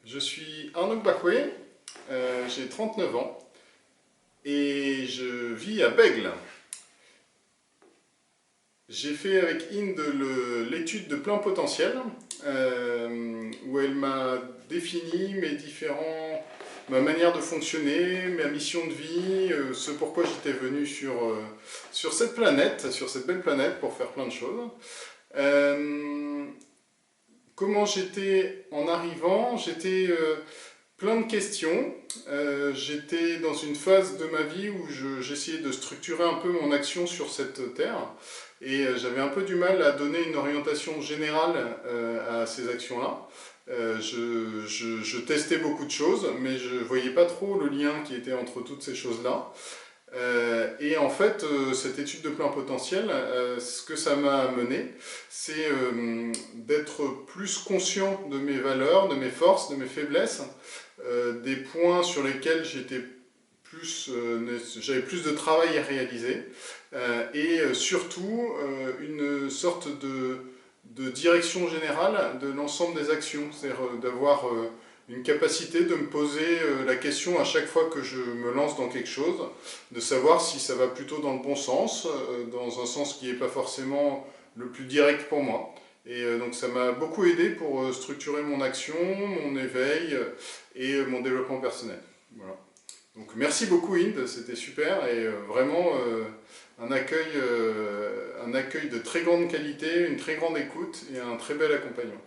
Je suis Arnaud Gbakwe, j'ai 39 ans et je vis à Bègles. J'ai fait avec Inde l'étude de plein potentiel où elle m'a défini ma manière de fonctionner, ma mission de vie, ce pourquoi j'étais venu sur cette planète, sur cette belle planète pour faire plein de choses. Comment j'étais en arrivant? J'étais plein de questions. J'étais dans une phase de ma vie où j'essayais de structurer un peu mon action sur cette terre et j'avais un peu du mal à donner une orientation générale à ces actions-là. Je testais beaucoup de choses, mais je ne voyais pas trop le lien qui était entre toutes ces choses-là. Et en fait, cette étude de plein potentiel, ce que ça m'a amené, c'est d'être plus conscient de mes valeurs, de mes forces, de mes faiblesses, des points sur lesquels j'avais plus de travail à réaliser, et surtout une sorte de direction générale de l'ensemble des actions, c'est-à-dire d'avoir une capacité de me poser la question à chaque fois que je me lance dans quelque chose, de savoir si ça va plutôt dans le bon sens, dans un sens qui n'est pas forcément le plus direct pour moi. Et donc ça m'a beaucoup aidé pour structurer mon action, mon éveil et mon développement personnel. Voilà. Donc merci beaucoup Inde, c'était super et vraiment un accueil de très grande qualité, une très grande écoute et un très bel accompagnement.